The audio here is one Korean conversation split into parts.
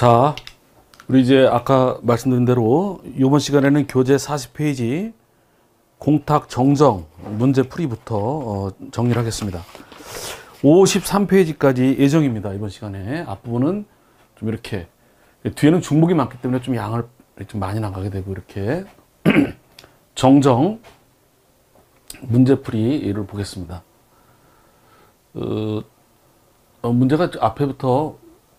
자, 우리 이제 아까 말씀드린 대로 이번 시간에는 교재 40페이지 공탁 정정 문제 풀이부터 정리를 하겠습니다. 53페이지까지 예정입니다. 이번 시간에 앞부분은 좀 이렇게 뒤에는 중복이 많기 때문에 좀 양을 좀 많이 나가게 되고 이렇게 정정 문제 풀이를 보겠습니다. 문제가 앞에부터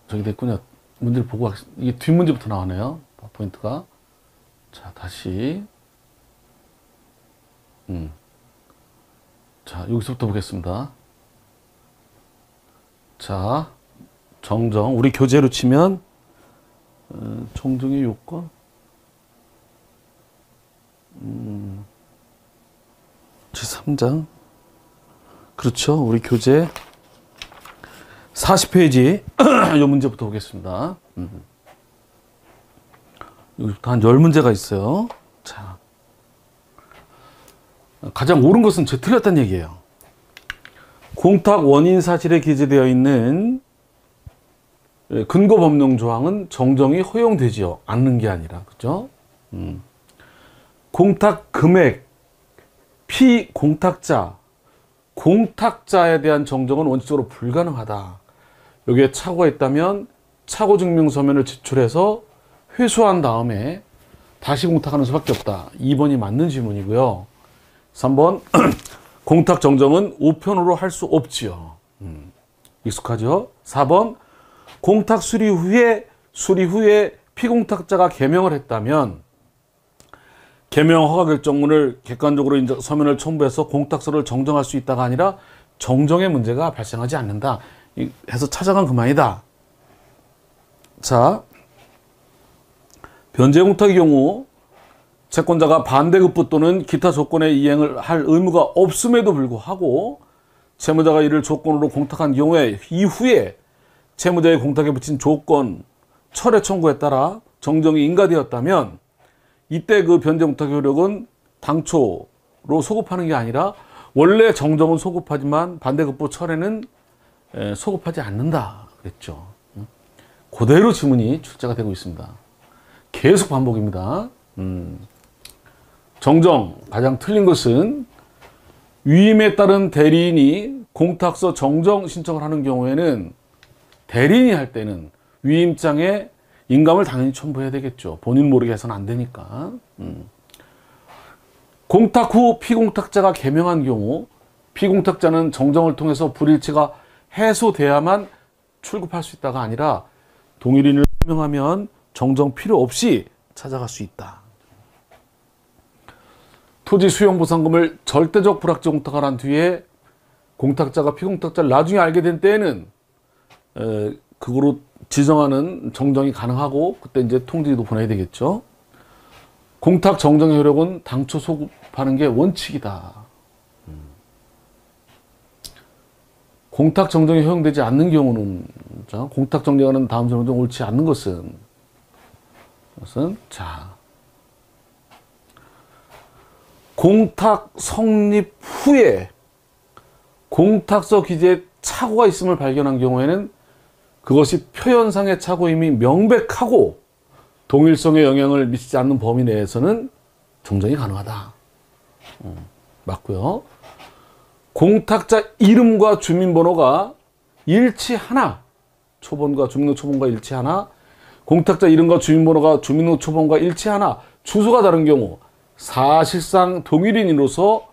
저기 됐군요. 문제를 보고 이게 뒷문제부터 나오네요. 포인트가. 자, 다시. 자, 여기서부터 보겠습니다. 자, 정정. 우리 교재로 치면 정정의 요건. 제3장. 그렇죠. 우리 교재 40페이지 이 문제부터 보겠습니다. 여기부터 한 10문제가 있어요. 자, 가장 옳은 것은 제 틀렸다는 얘기예요. 공탁 원인 사실에 기재되어 있는 근거 법령 조항은 정정이 허용되지 않는 게 아니라, 그죠? 공탁 금액, 피공탁자, 공탁자에 대한 정정은 원칙적으로 불가능하다. 여기에 착오가 있다면 착오 증명 서면을 제출해서 회수한 다음에 다시 공탁하는 수밖에 없다. 2번이 맞는 질문이고요. 3번 공탁 정정은 우편으로 할 수 없지요. 익숙하죠? 4번 공탁 수리 후에 피공탁자가 개명을 했다면 개명 허가 결정문을 객관적으로 서면을 첨부해서 공탁서를 정정할 수 있다가 아니라 정정의 문제가 발생하지 않는다. 해서 찾아간 그만이다. 자, 변제 공탁의 경우 채권자가 반대급부 또는 기타 조건의 이행을 할 의무가 없음에도 불구하고 채무자가 이를 조건으로 공탁한 경우에 이후에 채무자의 공탁에 붙인 조건 철회 청구에 따라 정정이 인가되었다면 이때 그 변제 공탁의 효력은 당초로 소급하는 게 아니라 원래 정정은 소급하지만 반대급부 철회는 소급하지 않는다 그랬죠. 그대로 지문이 출제가 되고 있습니다. 계속 반복입니다. 정정, 가장 틀린 것은 위임에 따른 대리인이 공탁서 정정 신청을 하는 경우에는 대리인이 할 때는 위임장에 인감을 당연히 첨부해야 되겠죠. 본인 모르게 해서는 안 되니까. 공탁 후 피공탁자가 개명한 경우 피공탁자는 정정을 통해서 불일치가 해소돼야만 출급할 수 있다가 아니라 동일인을 설명하면 정정 필요 없이 찾아갈 수 있다. 토지 수용 보상금을 절대적 불확정 공탁을 한 뒤에 공탁자가 피공탁자를 나중에 알게 된 때에는 그거로 지정하는 정정이 가능하고 그때 이제 통지도 보내야 되겠죠. 공탁 정정의 효력은 당초 소급하는 게 원칙이다. 공탁 정정이 허용되지 않는 경우는 공탁 정정하는 다음 정정 옳지 않는 것은 자, 공탁 성립 후에 공탁서 기재에 착오가 있음을 발견한 경우에는 그것이 표현상의 착오임이 명백하고 동일성에 영향을 미치지 않는 범위 내에서는 정정이 가능하다. 맞고요. 공탁자 이름과 주민번호가 일치하나, 초본과 주민등록 초본과 일치하나, 공탁자 이름과 주민번호가 주민등록 초본과 일치하나, 주소가 다른 경우 사실상 동일인으로서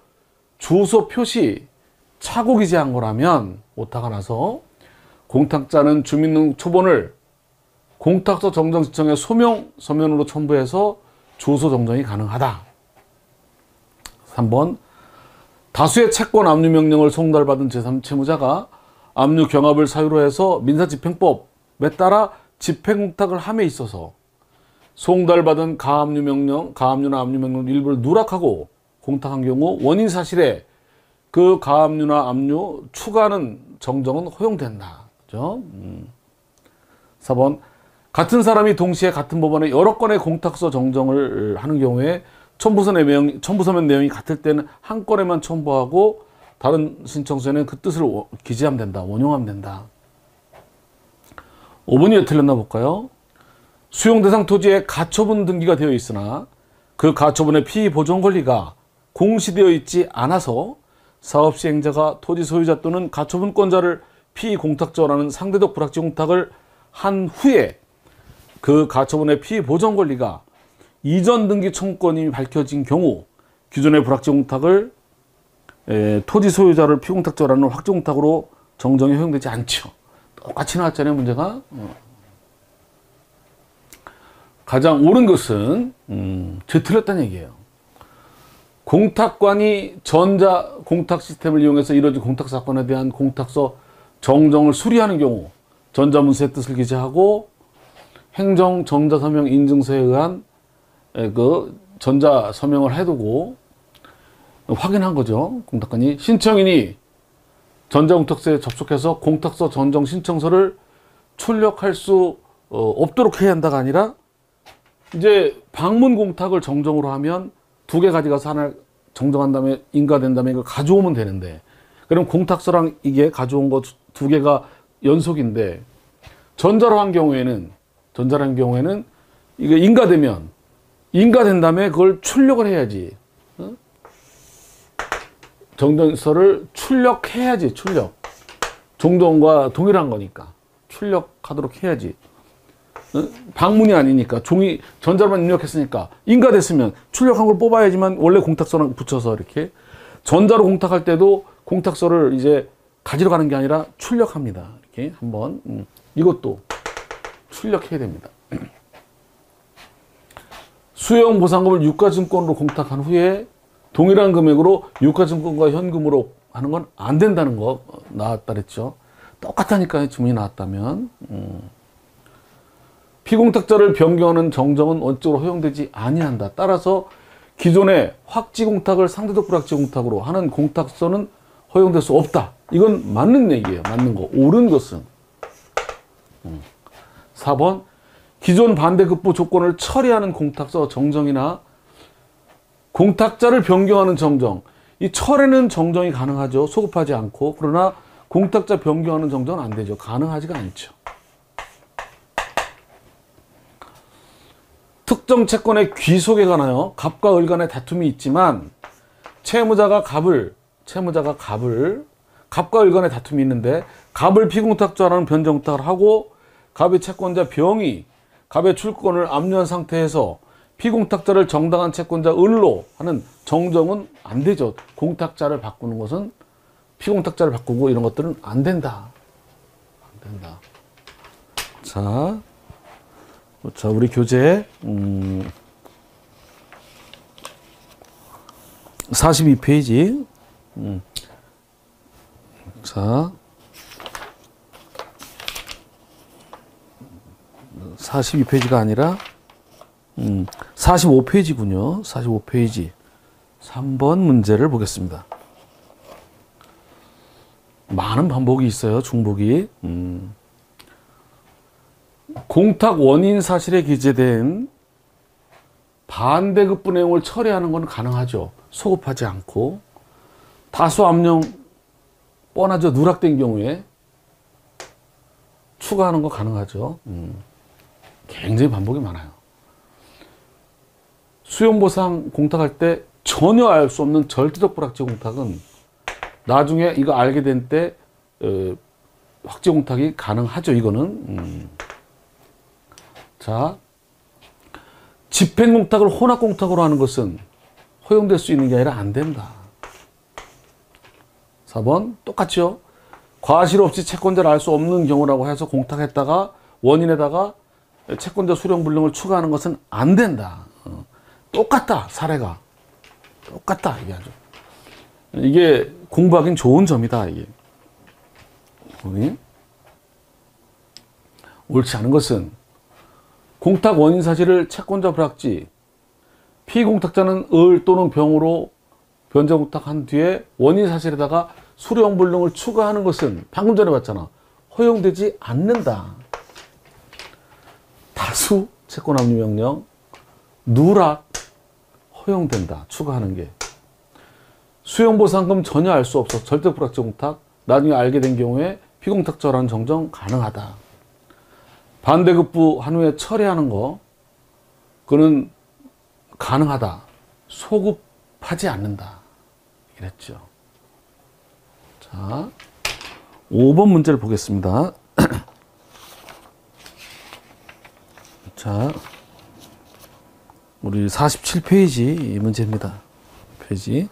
주소 표시 착오 기재한 거라면 오타가 나서 공탁자는 주민등록 초본을 공탁서 정정 신청의 소명 서면으로 첨부해서 주소 정정이 가능하다. 3번 다수의 채권 압류 명령을 송달받은 제3채무자가 압류 경합을 사유로 해서 민사집행법에 따라 집행공탁을 함에 있어서 송달받은 가압류나 압류 명령 일부를 누락하고 공탁한 경우 원인 사실에 그 가압류나 압류 추가하는 정정은 허용된다. 그죠? 4번 같은 사람이 동시에 같은 법원에 여러 건의 공탁서 정정을 하는 경우에 첨부서면 내용이 같을 때는 한 건에만 첨부하고 다른 신청서에는 그 뜻을 기재하면 된다. 원용하면 된다. 5번이 왜 틀렸나 볼까요? 수용 대상 토지에 가처분 등기가 되어 있으나 그 가처분의 피의 보존 권리가 공시되어 있지 않아서 사업 시행자가 토지 소유자 또는 가처분권자를 피의 공탁자라는 상대적 불확정 공탁을 한 후에 그 가처분의 피의 보존 권리가 이전 등기 청구권이 밝혀진 경우 기존의 불확정 공탁을 토지 소유자를 피공탁자라는 확정 공탁으로 정정이 허용되지 않죠. 똑같이 나왔잖아요, 문제가. 가장 옳은 것은 제 틀렸다는 얘기예요. 공탁관이 전자 공탁 시스템을 이용해서 이루어진 공탁 사건에 대한 공탁서 정정을 수리하는 경우 전자문서의 뜻을 기재하고 행정 전자서명 인증서에 의한 그 전자서명을 해두고 확인한 거죠. 공탁관이 신청인이 전자공탁서에 접속해서 공탁서 전정 신청서를 출력할 수 없도록 해야 한다가 아니라 이제 방문 공탁을 정정으로 하면 2개 가져가서 하나 정정한 다음에 인가된 다음에 이걸 가져오면 되는데, 그럼 공탁서랑 이게 가져온 거 2개가 연속인데 전자로 한 경우에는 이게 인가된 다음에 그걸 출력을 해야지. 정정서를 출력해야지. 종전과 동일한 거니까 출력하도록 해야지. 방문이 아니니까 종이 전자로만 입력했으니까 인가됐으면 출력한 걸 뽑아야지만 원래 공탁서랑 붙여서 이렇게 전자로 공탁할 때도 공탁서를 이제 가지러 가는 게 아니라 출력합니다. 이렇게 한번 이것도 출력해야 됩니다. 수용 보상금을 유가증권으로 공탁한 후에 동일한 금액으로 유가증권과 현금으로 하는 건 안 된다는 거 나왔다 그랬죠. 똑같다니까요, 주문이 나왔다면. 피공탁자를 변경하는 정정은 원칙으로 허용되지 아니한다. 따라서 기존의 확지공탁을 상대적 불확지공탁으로 하는 공탁서는 허용될 수 없다. 이건 맞는 얘기예요. 맞는 거. 옳은 것은 4번 기존 반대급부 조건을 처리하는 공탁서 정정이나 공탁자를 변경하는 정정, 이 철에는 정정이 가능하죠. 소급하지 않고. 그러나 공탁자 변경하는 정정은 안 되죠. 가능하지가 않죠. 특정 채권의 귀속에 관하여 갑과 을 간의 다툼이 있지만 채무자가 갑과 을 간의 다툼이 있는데 갑을 피공탁자라는 변정탁을 하고 갑의 채권자 병이 갑의 출권을 압류한 상태에서 피공탁자를 정당한 채권자 을로 하는 정정은 안 되죠. 공탁자를 바꾸는 것은 피공탁자를 바꾸고 이런 것들은 안 된다. 안 된다. 자, 우리 교재 42페이지. 자, 42페이지가 아니라 45페이지군요. 45페이지 3번 문제를 보겠습니다. 많은 반복이 있어요. 중복이. 공탁 원인 사실에 기재된 반대급부 내용을 처리하는 건 가능하죠. 소급하지 않고. 다수 압류 뻔하죠. 누락된 경우에 추가하는 거 가능하죠. 굉장히 반복이 많아요. 수용보상 공탁할 때 전혀 알 수 없는 절대적 불확지 공탁은 나중에 이거 알게 된 때 확지 공탁이 가능하죠. 이거는. 자, 집행 공탁을 혼합 공탁으로 하는 것은 허용될 수 있는 게 아니라 안 된다. 4번 똑같죠. 과실 없이 채권자를 알 수 없는 경우라고 해서 공탁했다가 원인에다가 채권자 수령 불능을 추가하는 것은 안 된다. 똑같다. 사례가 똑같다. 이게 아주 이게 공부하기는 좋은 점이다. 이게 옳지 않은 것은 공탁 원인 사실을 채권자 불확지, 피공탁자는 을 또는 병으로 변제 공탁한 뒤에 원인 사실에다가 수령 불능을 추가하는 것은 방금 전에 봤잖아. 허용되지 않는다. 다수 채권 압류 명령, 누락 허용된다. 추가하는 게. 수용보상금 전혀 알 수 없어. 절대 불확지 공탁. 나중에 알게 된 경우에 피공탁자라는 정정 가능하다. 반대급부 한 후에 철회하는 거, 그는 가능하다. 소급하지 않는다. 이랬죠. 자, 5번 문제를 보겠습니다. 자, 우리 47페이지 문제입니다. 페이지.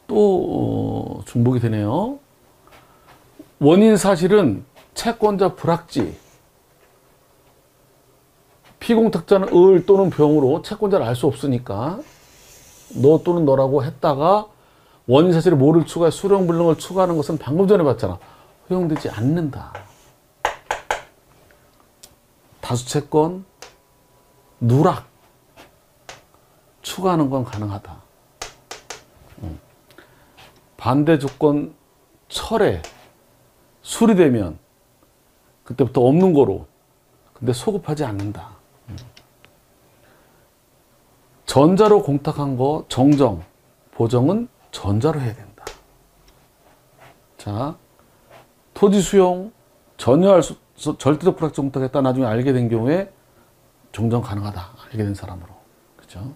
또 중복이 되네요. 원인 사실은 채권자 불확지. 피공탁자는 을 또는 병으로 채권자를 알 수 없으니까 너 또는 너라고 했다가 원인 사실에 뭐를 추가해 수령불능을 추가하는 것은 방금 전에 봤잖아. 허용되지 않는다. 다수채권, 누락 추가하는 건 가능하다. 반대 조건 철회 수리되면 그때부터 없는 거로, 근데 소급하지 않는다. 전자로 공탁한 거 정정, 보정은 전자로 해야 된다. 자, 토지 수용 전혀 알 수, 절대적 불확정 공탁했다 나중에 알게 된 경우에 정정 가능하다. 알게 된 사람으로. 그죠?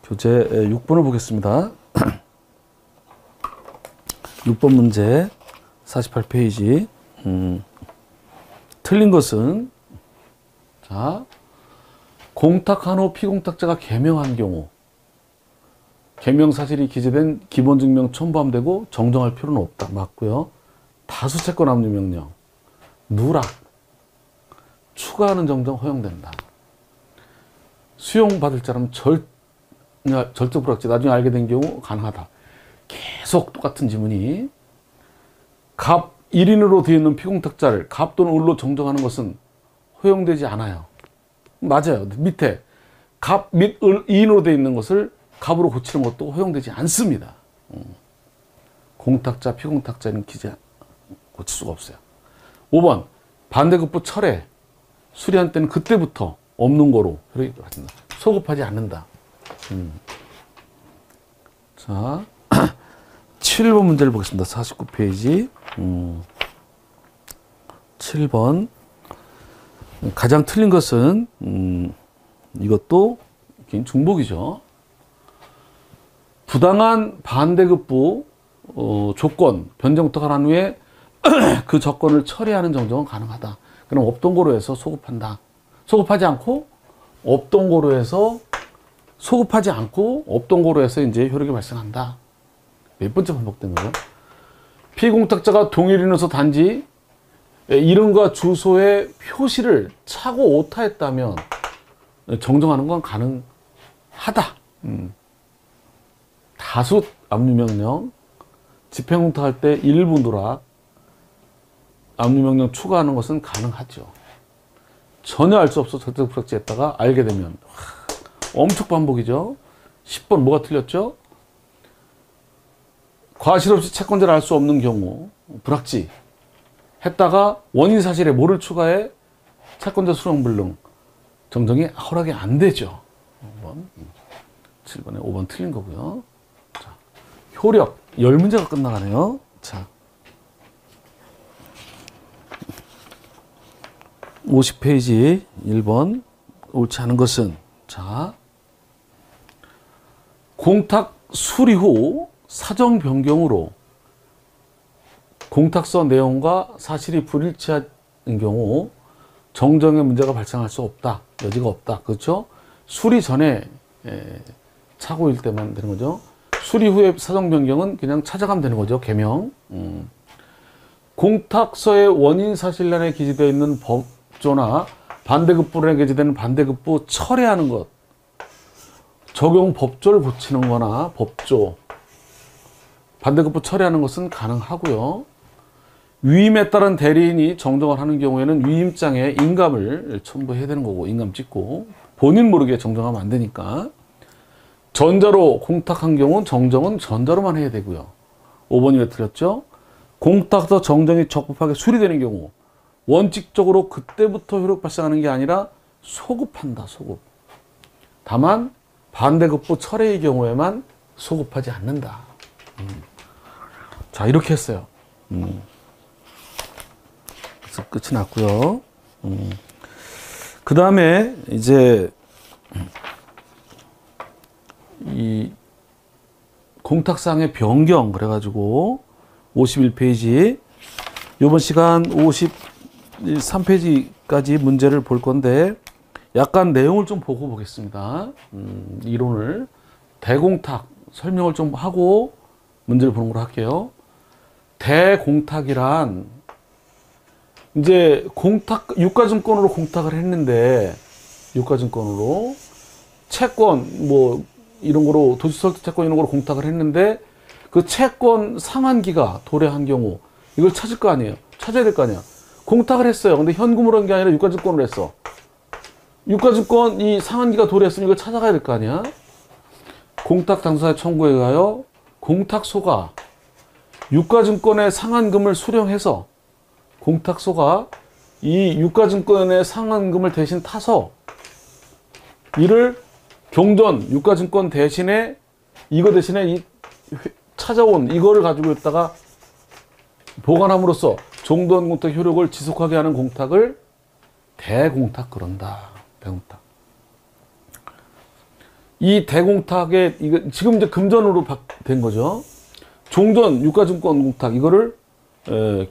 교재 6번을 보겠습니다. 6번 문제 48페이지. 틀린 것은, 자, 공탁한 후 피공탁자가 개명한 경우 개명 사실이 기재된 기본증명 첨부함되고 정정할 필요는 없다. 맞고요. 다수채권 압류 명령, 누락 추가하는 정정 허용된다. 수용받을 자라면 절대 불확지 나중에 알게 된 경우 가능하다. 계속 똑같은 지문이, 갑 1인으로 되어 있는 피공탁자를 갑 또는 을로 정정하는 것은 허용되지 않아요. 맞아요. 밑에 갑 및 을 2인으로 되어 있는 것을 갑으로 고치는 것도 허용되지 않습니다. 공탁자, 피공탁자는 기재 고칠 수가 없어요. 5번 반대급부 철회 수리한 때는 그때부터 없는 거로 소급하지 않는다. 자, 7번 문제를 보겠습니다. 49페이지. 7번 가장 틀린 것은 이것도 중복이죠. 부당한 반대급부 조건 변제부탁을 한 후에 그 조건을 처리하는 정정은 가능하다. 그럼 없던 거로 해서 소급한다. 소급하지 않고 없던 거로 해서 소급하지 않고 없던 거로 해서 이제 효력이 발생한다. 몇 번째 반복된 거죠? 피공탁자가 동일인으로서 단지 이름과 주소의 표시를 차고 오타했다면 정정하는 건 가능하다. 다수 압류명령, 집행공탁할 때 일부 누락, 압류명령 추가하는 것은 가능하죠. 전혀 알 수 없어 절대적 불확지 했다가 알게 되면 엄청 반복이죠. 10번 뭐가 틀렸죠? 과실 없이 채권자를 알 수 없는 경우 불확지 했다가 원인 사실에 뭐를 추가해 채권자 수령불능 정정이 허락이 안 되죠. 5번. 7번에 5번 틀린 거고요. 자, 효력 10문제가 끝나가네요. 자, 50페이지 1번 옳지 않은 것은, 자, 공탁 수리 후 사정 변경으로 공탁서 내용과 사실이 불일치한 경우 정정의 문제가 발생할 수 없다. 여지가 없다. 그렇죠? 수리 전에 착오일 때만 되는 거죠. 수리 후에 사정 변경은 그냥 찾아가면 되는 거죠. 개명. 공탁서의 원인 사실란에 기재되어 있는 법조나 반대급부란에 기재되는 반대급부 철회하는 것, 적용 법조를 고치는 거나 법조, 반대급부 철회하는 것은 가능하고요. 위임에 따른 대리인이 정정을 하는 경우에는 위임장에 인감을 첨부해야 되는 거고, 인감 찍고 본인 모르게 정정하면 안 되니까. 전자로 공탁한 경우는 정정은 전자로만 해야 되고요. 5번이 왜 틀렸죠? 공탁서 정정이 적법하게 수리되는 경우 원칙적으로 그때부터 효력 발생하는 게 아니라 소급한다. 소급. 다만 반대급부 철회의 경우에만 소급하지 않는다. 자, 이렇게 했어요. 여기서 끝이 났고요. 그 다음에 이제 이 공탁사항의 변경 그래가지고 51페이지 이번 시간 53페이지까지 문제를 볼 건데 약간 내용을 좀 보고 보겠습니다. 이론을 대공탁 설명을 좀 하고 문제를 보는 걸로 할게요. 대공탁이란 이제 유가증권으로 공탁을 했는데 유가증권으로 채권 뭐 이런 거로 도시설득 채권 이런 거로 공탁을 했는데 그 채권 상환기가 도래한 경우 이걸 찾을 거 아니에요. 찾아야 될 거 아니야. 공탁을 했어요. 근데 현금으로 한 게 아니라 유가증권으로 했어. 유가증권 이 상환기가 도래했으면 이걸 찾아가야 될 거 아니야. 공탁 당사자의 청구에 의하여 공탁소가 유가증권의 상환금을 수령해서 공탁소가 이 유가증권의 상환금을 대신 타서 이를 종전 유가증권 대신에 이거 대신에 이 찾아온 이거를 가지고 있다가 보관함으로써 종전 공탁 효력을 지속하게 하는 공탁을 대공탁 그런다. 대공탁. 이 대공탁에 이거 지금 이제 금전으로 된 거죠. 종전 유가증권 공탁 이거를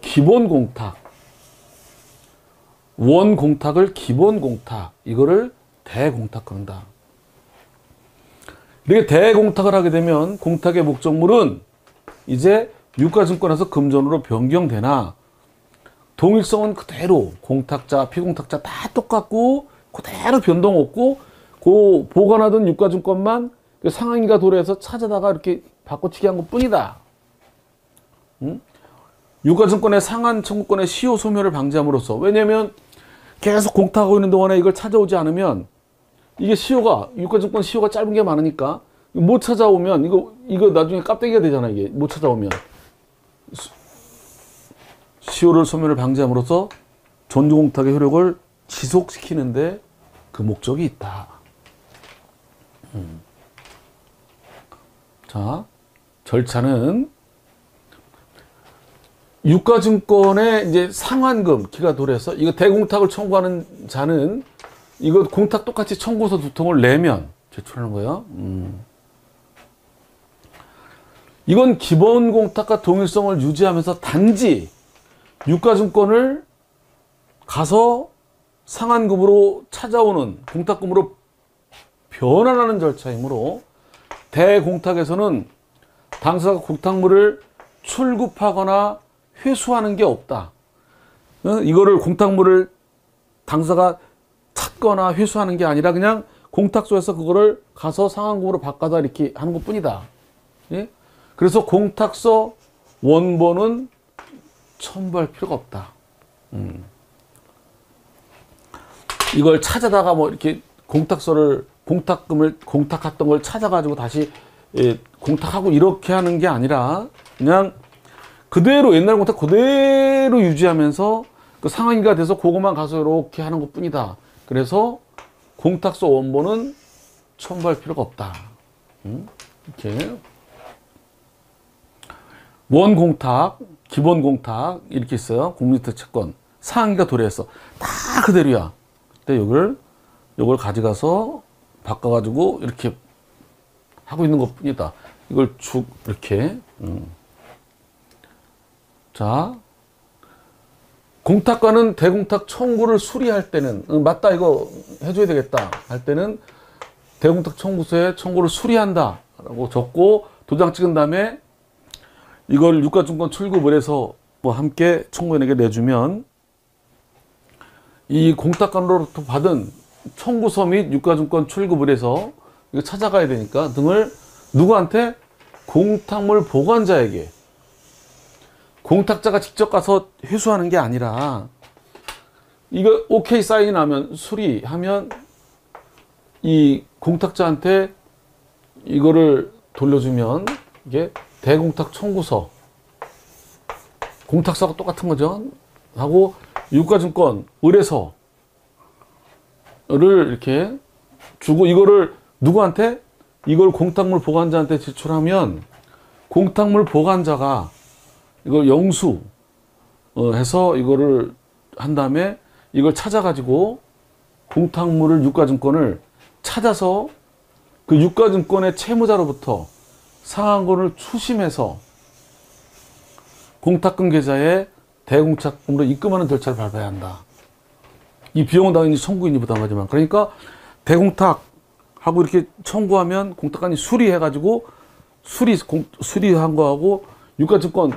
기본 공탁, 원 공탁을 기본 공탁 이거를 대공탁 그런다. 이렇게 대공탁을 하게 되면 공탁의 목적물은 이제 유가증권에서 금전으로 변경되나 동일성은 그대로 공탁자, 피공탁자 다 똑같고 그대로 변동 없고 그 보관하던 유가증권만 그 상환기가 도래해서 찾아다가 이렇게 바꿔치기 한 것 뿐이다. 유가증권의 상환 청구권의 시효 소멸을 방지함으로써 왜냐면 계속 공탁하고 있는 동안에 이걸 찾아오지 않으면 이게 유가증권 시효가 짧은 게 많으니까 못 찾아오면 이거 나중에 깝대기가 되잖아. 이게 못 찾아오면 시효를 소멸을 방지함으로써 전주공탁의 효력을 지속시키는데 그 목적이 있다. 자, 절차는 유가증권의 이제 상환금 기가 도래해서 이거 대공탁을 청구하는 자는 이거 공탁 똑같이 청구서 두 통을 내면 제출하는 거예요. 이건 기본 공탁과 동일성을 유지하면서 단지 유가증권을 가서 상환금으로 찾아오는 공탁금으로 변환하는 절차이므로 대공탁에서는 당사가 공탁물을 출급하거나 회수하는 게 없다. 이거를 공탁물을 당사가 찾거나 회수하는 게 아니라 그냥 공탁소에서 그거를 가서 상환금으로 바꿔다 이렇게 하는 것 뿐이다. 예? 그래서 공탁서 원본은 첨부할 필요가 없다. 이걸 찾아다가 뭐 이렇게 공탁했던 걸 찾아가지고 다시 공탁하고 이렇게 하는 게 아니라 그냥 그대로 옛날 공탁 그대로 유지하면서 그 상환기가 돼서 그것만 가서 이렇게 하는 것 뿐이다. 그래서 공탁서 원본은 첨부할 필요가 없다. 이렇게 원공탁, 기본공탁 이렇게 있어요. 국민주택 채권 상환기가 도래했어. 다 그대로야. 그때 요걸 가져가서 바꿔가지고 이렇게 하고 있는 것 뿐이다. 이걸 쭉 이렇게 자, 공탁과는 대공탁 청구를 수리할 때는 맞다 이거 해줘야 되겠다 할 때는 대공탁 청구서에 청구를 수리한다 라고 적고 도장 찍은 다음에 이걸 유가증권 출급을 해서 뭐 함께 청구인에게 내주면 이 공탁관으로부터 받은 청구서 및 유가증권 출급을 해서 이거 찾아가야 되니까 등을 누구한테? 공탁물 보관자에게. 공탁자가 직접 가서 회수하는 게 아니라 이거 오케이 사인이 나면 수리하면 이 공탁자한테 이거를 돌려주면 이게 대공탁 청구서 공탁서가 똑같은 거죠. 하고 유가증권 의뢰서를 이렇게 주고 이거를 누구한테? 이걸 공탁물 보관자한테 제출하면 공탁물 보관자가 이걸 영수 해서 이거를 한 다음에 이걸 찾아가지고 공탁물을 유가증권을 찾아서 그 유가증권의 채무자로부터 상한권을 추심해서 공탁금 계좌에 대공탁금으로 입금하는 절차를 밟아야 한다. 이 비용은 당연히 청구인이 부담하지만, 그러니까 대공탁하고 이렇게 청구하면 공탁관이 수리해가지고 수리한 거하고 유가증권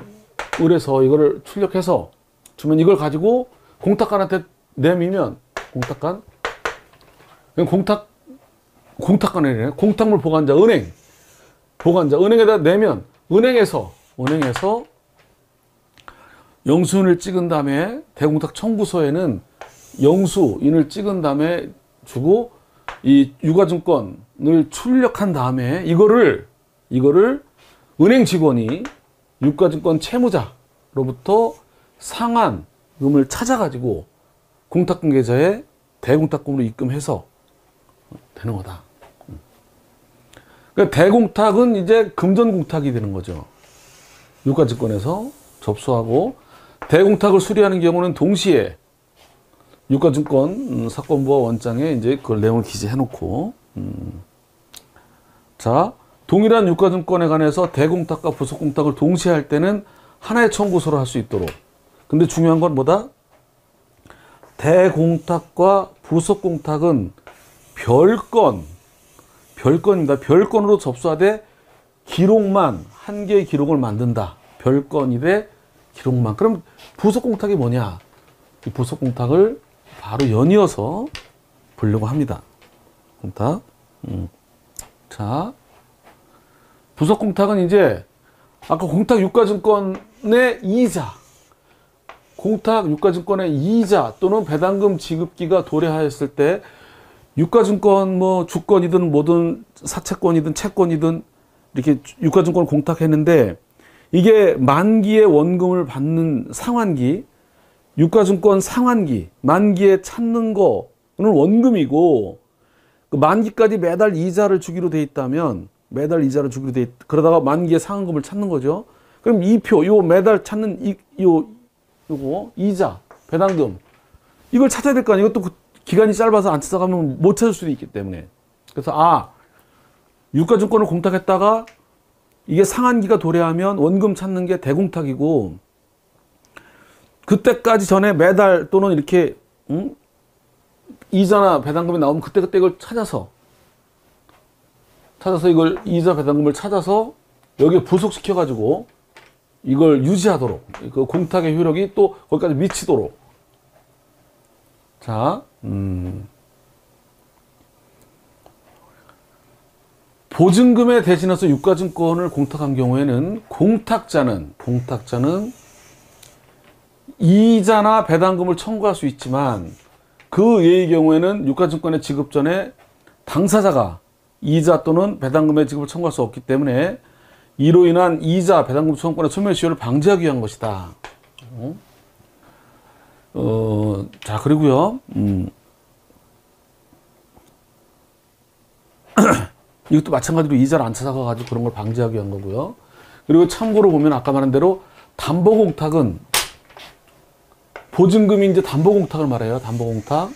을에서 이거를 출력해서 주면 이걸 가지고 공탁관한테 내밀면 공탁관이래. 공탁물 보관자 은행에다 내면 은행에서 영수인을 찍은 다음에 대공탁 청구서에는 영수인을 찍은 다음에 주고 이 유가증권을 출력한 다음에 이거를 은행 직원이 유가증권 채무자로부터 상한금을 찾아가지고 공탁금 계좌에 대공탁금으로 입금해서 되는 거다. 그러니까 대공탁은 이제 금전공탁이 되는 거죠. 유가증권에서 접수하고 대공탁을 수리하는 경우는 동시에 유가증권 사건부와 원장에 이제 그걸 내용을 기재해 놓고 자, 동일한 유가증권에 관해서 대공탁과 부속공탁을 동시에 할 때는 하나의 청구서로 할 수 있도록. 근데 중요한 건 뭐다? 대공탁과 부속공탁은 별건입니다. 별건으로 접수하되 기록만, 한 개의 기록을 만든다. 별건이되 기록만. 그럼 부속공탁이 뭐냐? 이 부속공탁을 바로 연이어서 보려고 합니다. 공탁. 자, 부속공탁은 이제 아까 공탁 유가증권의 이자, 공탁 유가증권의 이자 또는 배당금 지급기가 도래하였을 때 유가증권 뭐 주권이든 뭐든 사채권이든 채권이든 이렇게 유가증권을 공탁했는데 이게 만기의 원금을 받는 상환기, 유가증권 상환기, 만기에 찾는 거는 원금이고 그 만기까지 매달 이자를 주기로 돼 있다면 그러다가 만기에 상환금을 찾는 거죠. 그럼 이 표, 요 매달 찾는 요거 이자, 배당금 이걸 찾아야 될 거 아니에요. 이것도 기간이 짧아서 안 찾아가면 못 찾을 수도 있기 때문에. 그래서 유가증권을 공탁했다가 이게 상한기가 도래하면 원금 찾는 게 대공탁이고 그때까지 전에 매달 또는 이렇게 이자나 배당금이 나오면 그때 이걸 찾아서 이걸 이자 배당금을 찾아서 여기에 부속시켜 가지고 이걸 유지하도록 그 공탁의 효력이 또 거기까지 미치도록. 자, 보증금에 대신해서 유가증권을 공탁한 경우에는 공탁자는 이자나 배당금을 청구할 수 있지만 그 예의 경우에는 유가증권의 지급 전에 당사자가 이자 또는 배당금의 지급을 청구할 수 없기 때문에 이로 인한 이자, 배당금 청구권의 소멸시효를 방지하기 위한 것이다. 자, 그리고요, 이것도 마찬가지로 이자를 안 찾아가가지고 그런 걸 방지하기 위한 거고요. 그리고 참고로 보면 아까 말한 대로 담보공탁은 보증금이 이제 담보공탁을 말해요. 담보공탁,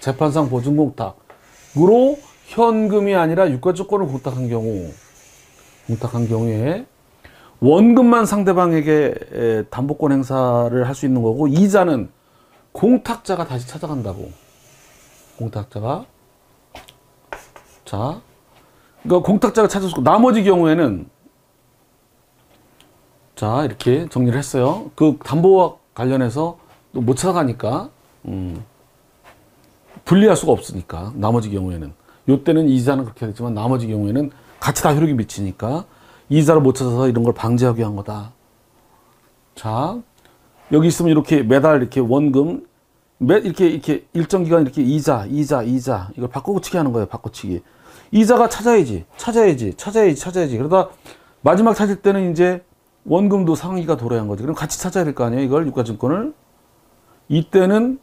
재판상 보증공탁으로 현금이 아니라 유가증권을 공탁한 경우에 원금만 상대방에게 담보권 행사를 할 수 있는 거고 이자는 공탁자가 다시 찾아간다고. 공탁자가. 자, 그러니까 공탁자가 찾아서 나머지 경우에는 자, 이렇게 정리를 했어요. 그 담보와 관련해서 또 못 찾아가니까 분리할 수가 없으니까 나머지 경우에는 요때는 이자는 그렇게 되지만 나머지 경우에는 같이 다 효력이 미치니까 이자를 못 찾아서 이런 걸 방지하기 위한 거다. 자, 여기 있으면 이렇게 매달 이렇게 원금 이렇게 일정 기간 이렇게 이자 이걸 바꿔치기 하는 거예요. 바꿔치기. 이자가 찾아야지. 그러다 마지막 찾을 때는 이제 원금도 상한기가 도래한 거지. 그럼 같이 찾아야 될 거 아니에요. 이걸 유가증권을. 이때는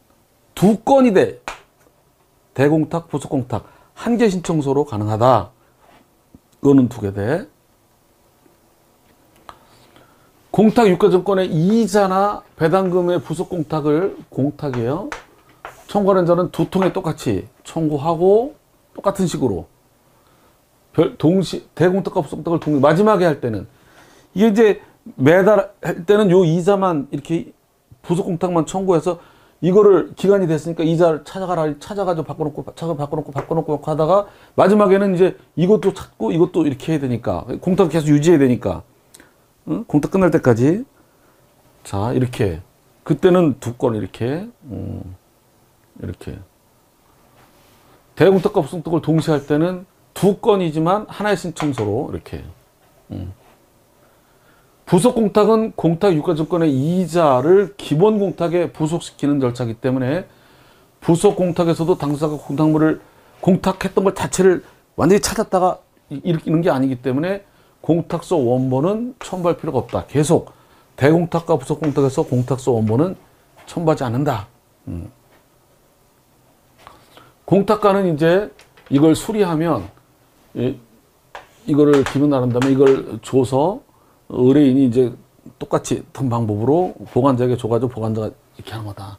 두 건이 돼. 대공탁, 부속공탁. 한 개 신청서로 가능하다. 이거는 두 개 돼. 공탁 유가증권의 이자나 배당금의 부속 공탁을 공탁이에요. 청구하는 자는 두 통에 똑같이 청구하고 똑같은 식으로 대공탁과 부속공탁을 마지막에 할 때는 이게 이제 매달 할 때는 요 이자만 이렇게 부속공탁만 청구해서 이거를 기간이 됐으니까 이자를 찾아가지고 바꿔놓고 하다가 마지막에는 이제 이것도 찾고 이것도 이렇게 해야 되니까 공탁을 계속 유지해야 되니까 응? 공탁 끝날 때까지 자 이렇게 그때는 두 건 이렇게 대공탁과 부속공탁을 동시에 할 때는 두 건이지만 하나의 신청서로 이렇게 부속공탁은 공탁 유가증권의 이자를 기본 공탁에 부속시키는 절차이기 때문에 부속공탁에서도 당사자가 공탁물을 공탁했던 것 자체를 완전히 찾았다가 일으키는 게 아니기 때문에 공탁서 원본은 첨부할 필요가 없다. 계속 대공탁과 부속공탁에서 공탁서 원본은 첨부하지 않는다. 공탁가는 이제 이걸 수리하면 이거를 기분 나른 다음에 이걸 줘서 의뢰인이 이제 똑같이 같은 방법으로 보관자에게 줘가지고 보관자가 이렇게 하는 거다.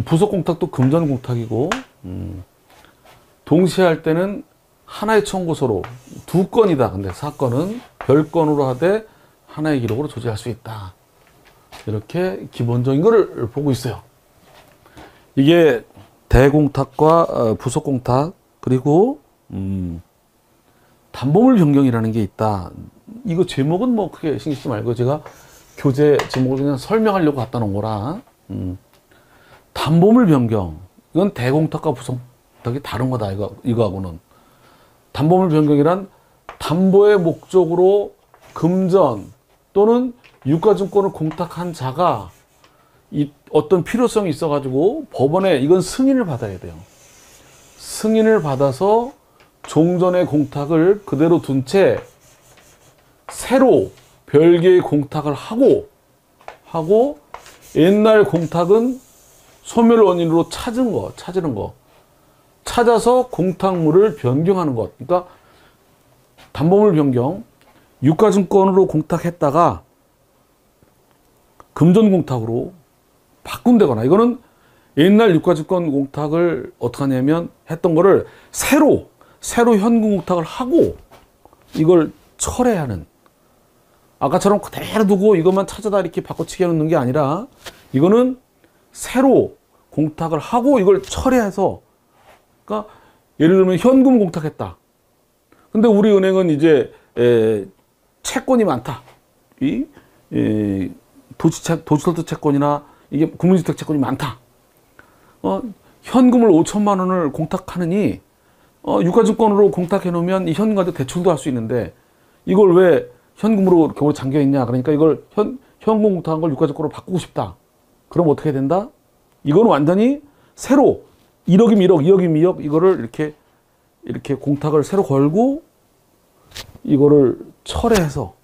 부속공탁도 금전공탁이고 동시에 할 때는 하나의 청구서로 두 건이다. 근데 사건은 별건으로 하되 하나의 기록으로 조제할 수 있다. 이렇게 기본적인 거를 보고 있어요. 이게 대공탁과 부속공탁 그리고 담보물 변경이라는 게 있다. 이거 제목은 뭐 크게 신경 쓰지 말고 제가 교재 제목을 그냥 설명하려고 갖다 놓은 거라. 담보물 변경 이건 대공탁과 부속공탁이 다른 거다. 이거하고는 담보물 변경이란 담보의 목적으로 금전 또는 유가증권을 공탁한 자가 어떤 필요성이 있어가지고 법원에 이건 승인을 받아야 돼요. 승인을 받아서 종전의 공탁을 그대로 둔 채 새로 별개의 공탁을 하고 옛날 공탁은 소멸 원인으로 찾는 거 찾아서 공탁물을 변경하는 것. 그러니까 담보물 변경 유가증권으로 공탁했다가 금전공탁으로 바꾼다거나 이거는 옛날 유가증권 공탁을 어떻게 하냐면 했던 거를 새로 현금 공탁을 하고 이걸 철회하는 아까처럼 그대로 두고 이것만 찾아다 이렇게 바꿔치기 해놓는 게 아니라 이거는 새로 공탁을 하고 이걸 철회해서 그러니까 예를 들면 현금 공탁했다. 근데 우리 은행은 이제 채권이 많다. 도시설도 채권이나 이게 국민주택 채권이 많다. 현금을 5천만 원을 공탁하느니 유가증권으로 공탁해 놓으면 이 현금 가지고 대출도 할 수 있는데 이걸 왜 현금으로 이렇게 잠겨 있냐? 그러니까 이걸 현금 공탁한 걸 유가증권으로 바꾸고 싶다. 그럼 어떻게 해야 된다? 이건 완전히 새로 1억이면 1억, 2억이면 2억 이거를 이렇게 공탁을 새로 걸고 이거를 철회해서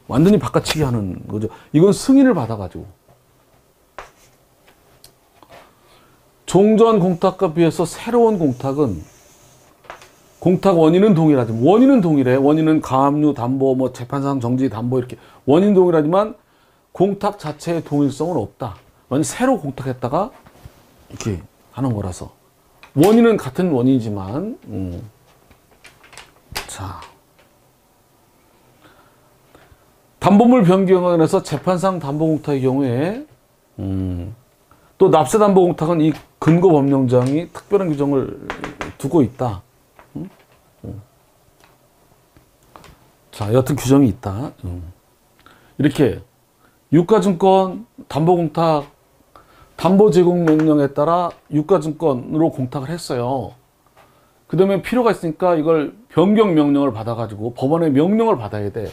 완전히 바꿔치기 하는 거죠. 이건 승인을 받아가지고 종전 공탁과 비해서 새로운 공탁은 공탁 원인은 동일하지만 원인은 동일해. 원인은 가압류, 담보, 뭐 재판상 정지, 담보 이렇게 원인 동일하지만 공탁 자체의 동일성은 없다. 완전 새로 공탁했다가 이렇게 하는 거라서 원인은 같은 원인이지만 자 담보물 변경안에서 재판상 담보공탁의 경우에 또 납세담보공탁은 이 근거법령장이 특별한 규정을 두고 있다. 자, 여튼 규정이 있다. 이렇게 유가증권 담보공탁 담보제공명령에 따라 유가증권으로 공탁을 했어요. 그 다음에 필요가 있으니까 이걸 변경명령을 받아가지고 법원의 명령을 받아야 돼.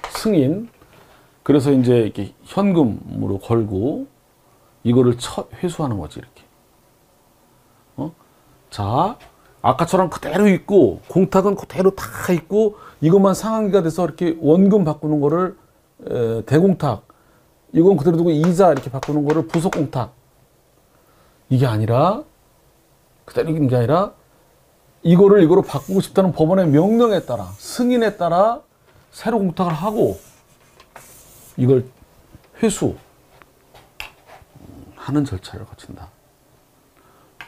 승인. 그래서 이제 이렇게 현금으로 걸고 이거를 회수하는 거지, 이렇게. 자, 아까처럼 그대로 있고 공탁은 그대로 다 있고 이것만 상한기가 돼서 이렇게 원금 바꾸는 거를 대공탁, 이건 그대로 두고 이자 이렇게 바꾸는 거를 부속공탁. 이게 아니라 그대로 있는 게 아니라 이거로 바꾸고 싶다는 법원의 명령에 따라 승인에 따라 새로 공탁을 하고 이걸 회수하는 절차를 거친다.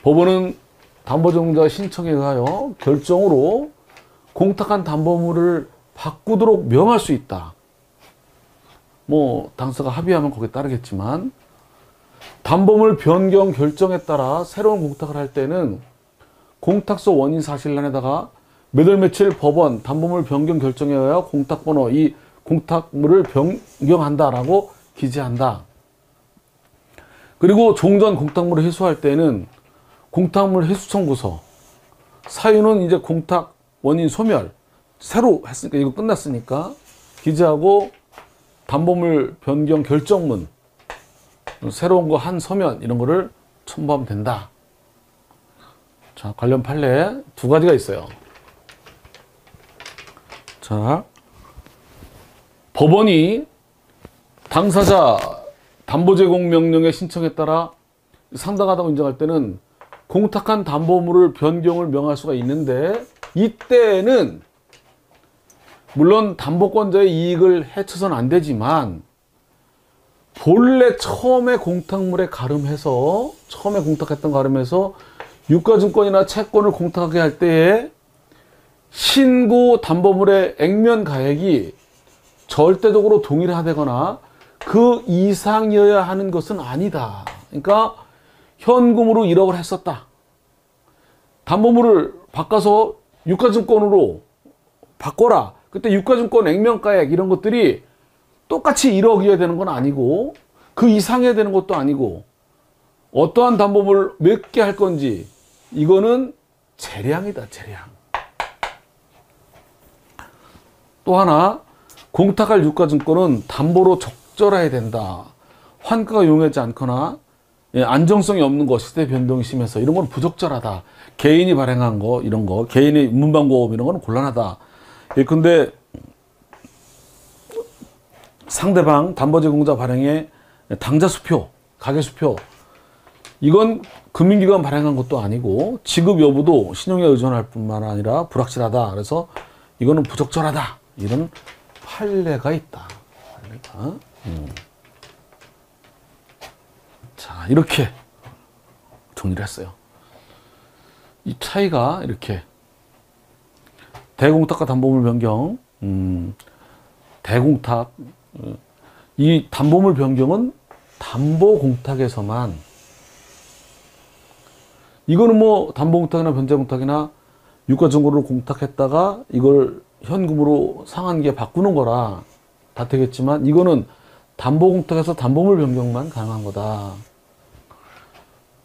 법원은 담보제공자 신청에 의하여 결정으로 공탁한 담보물을 바꾸도록 명할 수 있다. 뭐 당사가 합의하면 거기에 따르겠지만, 담보물 변경 결정에 따라 새로운 공탁을 할 때는 공탁서 원인 사실란에다가 몇 월 며칠 법원 담보물 변경 결정에 의하여 공탁번호, 이 공탁물을 변경한다라고 기재한다. 그리고 종전 공탁물을 회수할 때는 공탁물 회수 청구서, 사유는 이제 공탁 원인 소멸, 새로 했으니까 이거 끝났으니까 기재하고, 담보물 변경 결정문, 새로운 거 한 서면 이런 거를 첨부하면 된다. 자, 관련 판례 두 가지가 있어요. 자, 법원이 당사자 담보 제공 명령의 신청에 따라 상당하다고 인정할 때는 공탁한 담보물을 변경을 명할 수가 있는데, 이때는 물론 담보권자의 이익을 해쳐서는 안 되지만, 본래 처음에 공탁물에 가름해서, 처음에 공탁했던 가름해서 유가증권이나 채권을 공탁하게 할 때에 신고 담보물의 액면 가액이 절대적으로 동일하거나 그 이상이어야 하는 것은 아니다. 그러니까 현금으로 1억을 했었다. 담보물을 바꿔서 유가증권으로 바꿔라. 그때 유가증권 액면가액 이런 것들이 똑같이 1억이어야 되는 건 아니고, 그 이상이어야 되는 것도 아니고, 어떠한 담보물 몇 개 할 건지, 이거는 재량이다, 재량. 또 하나, 공탁할 유가증권은 담보로 적절해야 된다. 환가가 용이하지 않거나 안정성이 없는 거, 시대 변동이 심해서 이런 건 부적절하다. 개인이 발행한 거, 이런 거, 개인의 문방보험 이런 거는 곤란하다. 근데 상대방 담보제공자 발행의 당자수표, 가계수표, 이건 금융기관 발행한 것도 아니고 지급 여부도 신용에 의존할 뿐만 아니라 불확실하다. 그래서 이거는 부적절하다. 이런 판례가 있다. 판례가. 자, 이렇게 정리를 했어요. 이 차이가 이렇게 대공탁과 담보물 변경, 대공탁, 이 담보물 변경은 담보공탁에서만, 이거는 뭐 담보공탁이나 변제공탁이나 유가증권으로 공탁했다가 이걸 현금으로 상한기에 바꾸는 거라 다 되겠지만, 이거는 담보공탁에서 담보물 변경만 가능한 거다.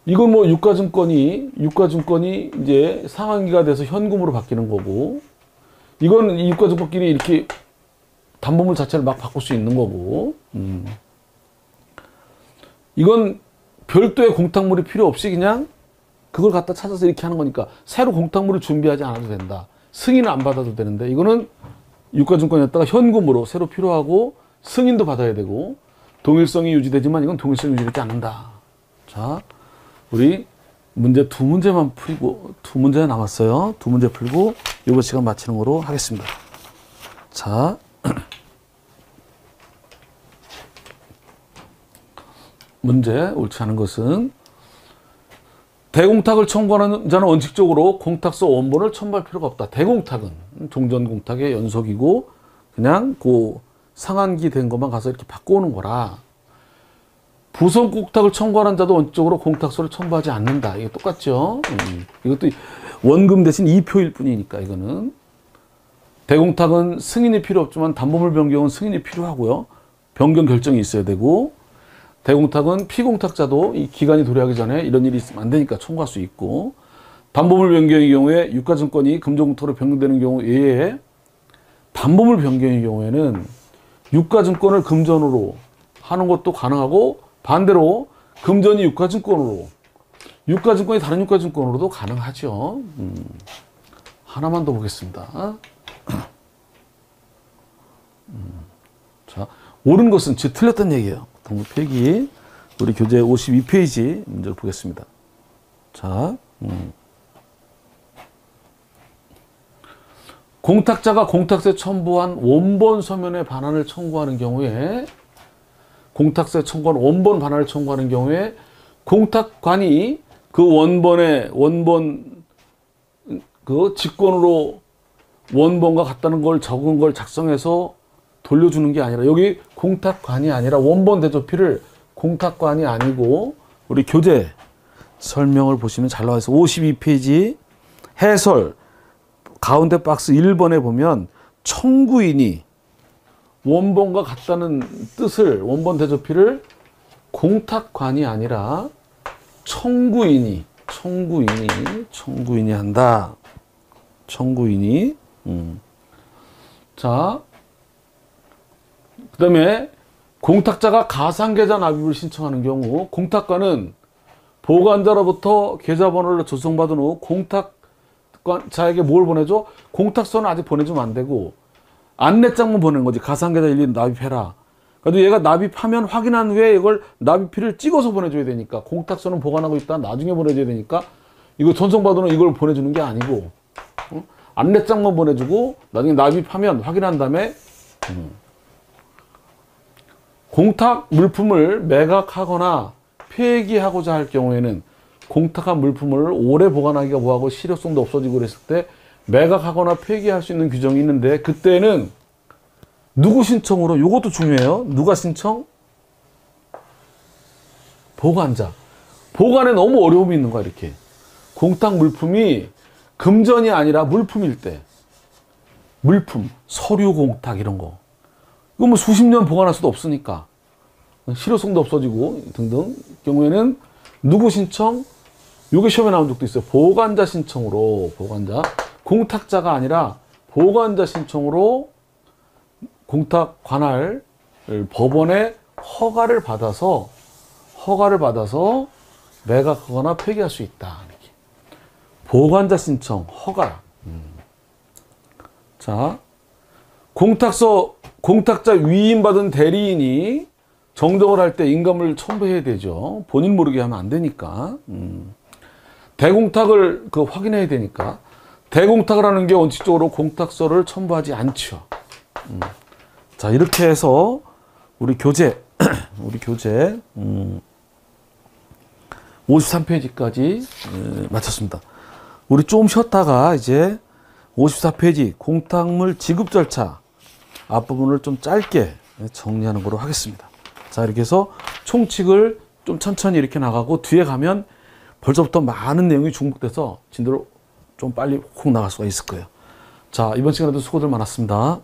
이건 뭐 유가증권이 이제 상한기가 돼서 현금으로 바뀌는 거고, 이건 이 유가증권끼리 이렇게 담보물 자체를 막 바꿀 수 있는 거고, 이건 별도의 공탁물이 필요 없이 그냥 그걸 갖다 찾아서 이렇게 하는 거니까 새로 공탁물을 준비하지 않아도 된다. 승인을 안 받아도 되는데, 이거는 유가증권이었다가 현금으로 새로 필요하고 승인도 받아야 되고 동일성이 유지되지만 이건 동일성이 유지되지 않는다. 자, 우리 문제 두 문제만 풀고, 두 문제 남았어요. 두 문제 풀고 이번 시간 마치는 거로 하겠습니다. 자, 문제 옳지 않은 것은, 대공탁을 청구하는 자는 원칙적으로 공탁서 원본을 첨부할 필요가 없다. 대공탁은 종전공탁의 연속이고 그냥 그 상한기 된 것만 가서 이렇게 바꿔오는 거라, 부속공탁을 청구하는 자도 원칙적으로 공탁서를 첨부하지 않는다. 이게 똑같죠. 이것도 원금 대신 2표일 뿐이니까. 이거는 대공탁은 승인이 필요 없지만 담보물 변경은 승인이 필요하고요. 변경 결정이 있어야 되고, 대공탁은 피공탁자도 이 기간이 도래하기 전에 이런 일이 있으면 안 되니까 청구할 수 있고, 담보물 변경의 경우에 유가증권이 금전공탁으로 변경되는 경우 외에 담보물 변경의 경우에는 유가증권을 금전으로 하는 것도 가능하고, 반대로 금전이 유가증권으로, 유가증권이 다른 유가증권으로도 가능하죠. 하나만 더 보겠습니다. 자, 옳은 것은, 즉 틀렸던 얘기예요. 동물 필기, 우리 교재 52페이지 문제를 보겠습니다. 자, 공탁자가 공탁서에 첨부한 원본 서면의 반환을 청구하는 경우에 공탁세 청구한 원본 반환을 청구하는 경우에 공탁관이 그 원본 그 직권으로 원본과 같다는 걸 적은 걸 작성해서 돌려주는 게 아니라, 여기 공탁관이 아니라 원본 대조피를 공탁관이 아니고, 우리 교재 설명을 보시면 잘 나와 있어. 52페이지 해설 가운데 박스 1번에 보면 청구인이 원본과 같다는 뜻을, 원본 대조피를 공탁관이 아니라 청구인이 한다. 청구인이. 자, 그 다음에 공탁자가 가상계좌 납입을 신청하는 경우, 공탁관은 보관자로부터 계좌번호를 조성받은 후 공탁자에게 뭘 보내줘? 공탁서는 아직 보내주면 안 되고 안내장만 보내는 거지. 가상계좌 일일이 납입해라. 그래도 얘가 납입하면 확인한 후에 이걸 납입필을 찍어서 보내줘야 되니까, 공탁서는 보관하고 있다 나중에 보내줘야 되니까, 이거 전송받은 후 이걸 보내주는 게 아니고, 안내장만 보내주고 나중에 납입하면 확인한 다음에, 공탁 물품을 매각하거나 폐기하고자 할 경우에는, 공탁한 물품을 오래 보관하기가 뭐하고 실효성도 없어지고 그랬을 때 매각하거나 폐기할 수 있는 규정이 있는데, 그때는 누구 신청으로? 이것도 중요해요. 누가 신청? 보관자. 보관에 너무 어려움이 있는 거야. 이렇게 공탁 물품이 금전이 아니라 물품일 때, 물품, 서류 공탁 이런 거, 이거 뭐 수십 년 보관할 수도 없으니까 실효성도 없어지고 등등 경우에는 누구 신청? 요게 시험에 나온 적도 있어요. 보관자 신청으로, 보관자, 공탁자가 아니라 보관자 신청으로 공탁 관할 법원의 허가를 받아서 매각하거나 폐기할 수 있다. 이렇게. 보관자 신청, 허가. 자, 공탁자 위임받은 대리인이 정정을 할 때 인감을 첨부해야 되죠. 본인 모르게 하면 안 되니까. 대공탁을 확인해야 되니까. 대공탁을 하는 게 원칙적으로 공탁서를 첨부하지 않죠. 자, 이렇게 해서 우리 교재 53페이지까지 마쳤습니다. 우리 좀 쉬었다가 이제 54페이지 공탁물 지급 절차 앞부분을 좀 짧게 정리하는 거로 하겠습니다. 자, 이렇게 해서 총칙을 좀 천천히 이렇게 나가고, 뒤에 가면 벌써부터 많은 내용이 중복돼서 진도로 좀 빨리 훅 나갈 수가 있을 거예요. 자, 이번 시간에도 수고들 많았습니다.